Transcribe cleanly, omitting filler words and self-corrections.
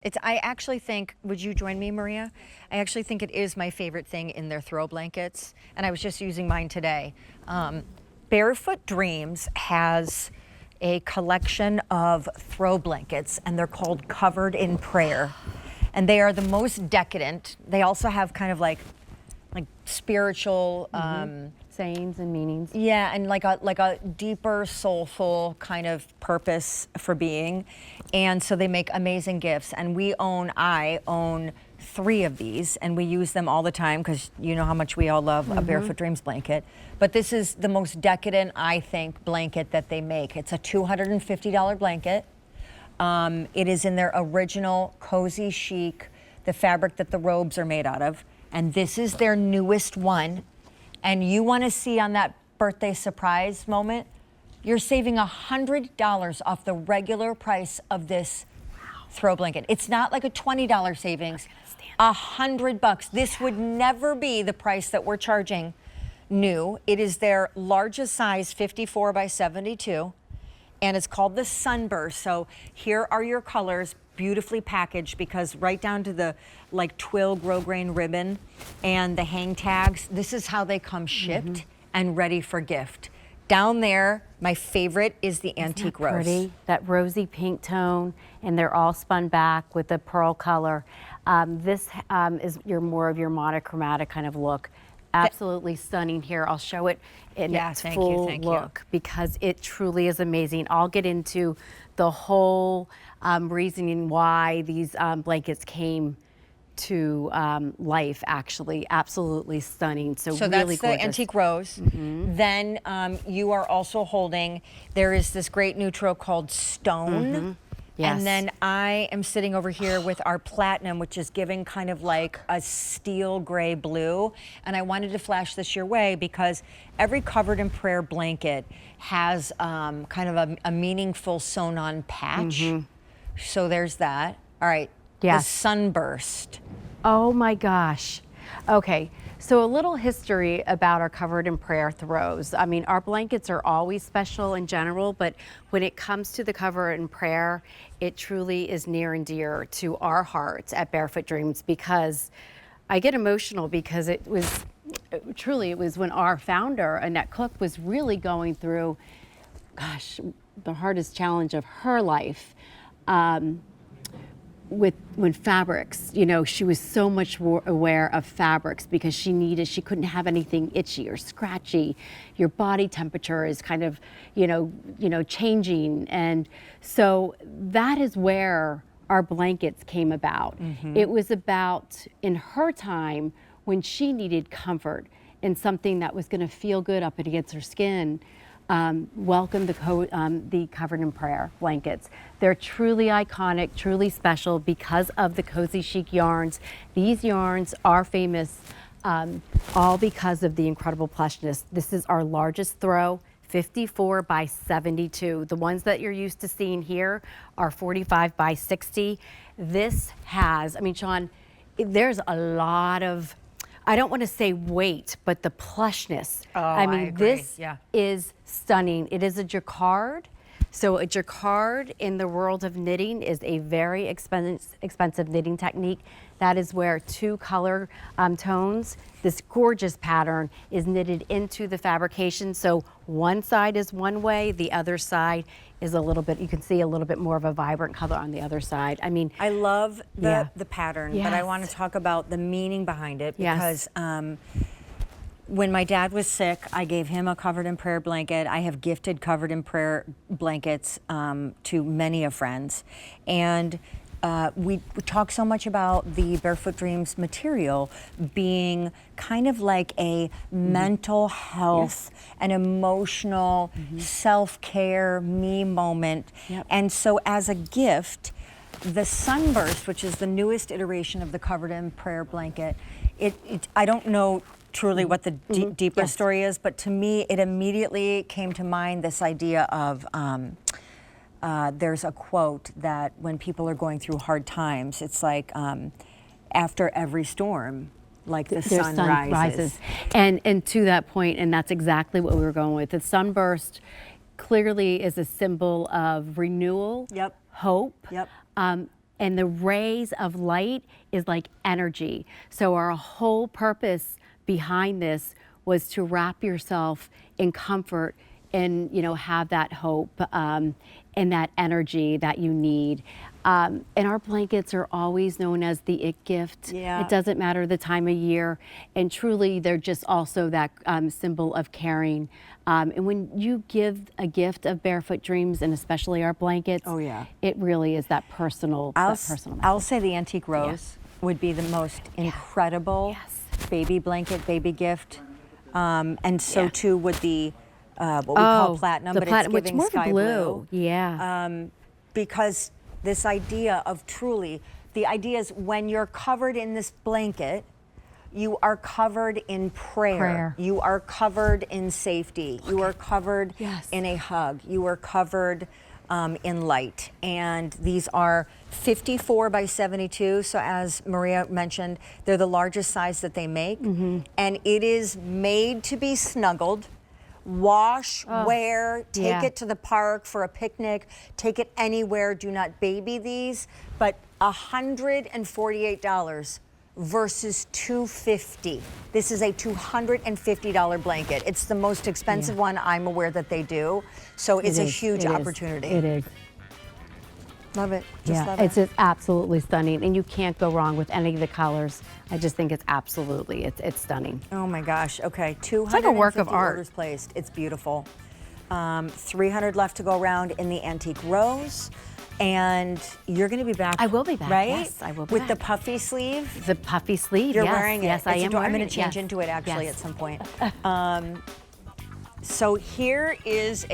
I actually think, would you join me, Maria? I actually think it is my favorite thing in their throw blankets, and I was just using mine today. Barefoot Dreams has a collection of throw blankets, and they're called Covered in Prayer, and they are the most decadent. They also have kind of like spiritual sayings and meanings. Yeah, and like a deeper, soulful kind of purpose for being. And so they make amazing gifts. And I own 3 of these, and we use them all the time because you know how much we all love a Barefoot Dreams blanket. But this is the most decadent, I think, blanket that they make. It's a $250 blanket. It is in their original CozyChic, the fabric that the robes are made out of. And this is their newest one. And you want to see on that birthday surprise moment, you're saving $100 off the regular price of this throw blanket. It's not like a $20 savings, $100. This would never be the price that we're charging new. It is their largest size, 54 by 72, and it's called the Sunburst. So here are your colors, beautifully packaged, because right down to the twill grosgrain ribbon and the hang tags, this is how they come shipped and ready for gift. Down there, my favorite is the antique rose. Pretty, that rosy pink tone, and they're all spun back with the pearl color. This is more of your monochromatic kind of look. Absolutely stunning here. I'll show it in its full look because it truly is amazing. I'll get into the whole reasoning why these blankets came to life, actually. Absolutely stunning. So really that's gorgeous. The antique rose. Then you are also holding, there is this great neutral called Stone. Yes. And then I am sitting over here with our platinum, which is giving kind of like a steel gray blue. And I wanted to flash this your way because every Covered in Prayer blanket has kind of a meaningful sewn on patch. So there's that. All right. Yes. The Sunburst. Oh my gosh. Okay, so a little history about our Covered in Prayer throws. I mean, our blankets are always special in general, but when it comes to the Covered in Prayer, it truly is near and dear to our hearts at Barefoot Dreams because I get emotional because it was when our founder, Annette Cook, was really going through, gosh, the hardest challenge of her life. When fabrics, you know, she was so much more aware of fabrics because she couldn't have anything itchy or scratchy. Your body temperature is kind of, changing. And so that is where our blankets came about. It was about, in her time, when she needed comfort and something that was gonna feel good up against her skin, welcome the Covered in Prayer blankets. They're truly iconic, truly special because of the CozyChic yarns. These yarns are famous all because of the incredible plushness. This is our largest throw, 54 by 72. The ones that you're used to seeing here are 45 by 60. This has, I mean, Sean, there's a lot of, I don't want to say weight, but the plushness. Oh, I mean, I agree. this is stunning. It is a jacquard. So a jacquard in the world of knitting is a very expensive knitting technique. That is where 2 color tones, this gorgeous pattern, is knitted into the fabrication. So one side is one way, the other side is a little bit, you can see a little bit more of a vibrant color on the other side. I mean, I love the pattern, but I want to talk about the meaning behind it because when my dad was sick, I gave him a Covered in Prayer blanket. I have gifted Covered in Prayer blankets to many of friends. And we talk so much about the Barefoot Dreams material being kind of like a mental health and emotional self-care me moment. And so as a gift, the Sunburst, which is the newest iteration of the Covered in Prayer blanket, I don't know truly what the deeper story is, but to me, it immediately came to mind this idea of, there's a quote that when people are going through hard times, it's like after every storm, like the sun rises. And to that point, and that's exactly what we were going with. The Sunburst clearly is a symbol of renewal, hope. and the rays of light is like energy. So our whole purpose behind this was to wrap yourself in comfort and, you know, have that hope and that energy that you need. And our blankets are always known as the it gift. Yeah. It doesn't matter the time of year. And truly, they're just also that symbol of caring. And when you give a gift of Barefoot Dreams, and especially our blankets, Oh, yeah. it really is that personal, I'll personal I'll message. say the antique rose would be the most incredible baby blanket, baby gift. And so too would the what we call platinum, the but platinum, it's which giving more of a sky blue. Yeah. Because this idea of truly, the idea is when you're covered in this blanket, you are covered in prayer. You are covered in safety. You are covered in a hug. You are covered in light. And these are 54 by 72. So as Maria mentioned, they're the largest size that they make. And it is made to be snuggled. Wash, wear, take it to the park for a picnic, take it anywhere. Do not baby these. But $148 versus $250. This is a $250 blanket. It's the most expensive one I'm aware that they do. So it's a huge opportunity. It is. Love it. Just love It's it. just absolutely stunning, and you can't go wrong with any of the colors. I just think it's absolutely, it's stunning. Oh my gosh. Okay, 250 like a work of art. orders placed. It's beautiful. 300 left to go around in the antique rose. And you're going to be back. I will be back, right? yes, I will be With the back. puffy sleeve. The puffy sleeve, You're yes, wearing it. yes, I It's am adorable. I'm wearing going it, to change yes. into it actually Yes. at some point. So here is a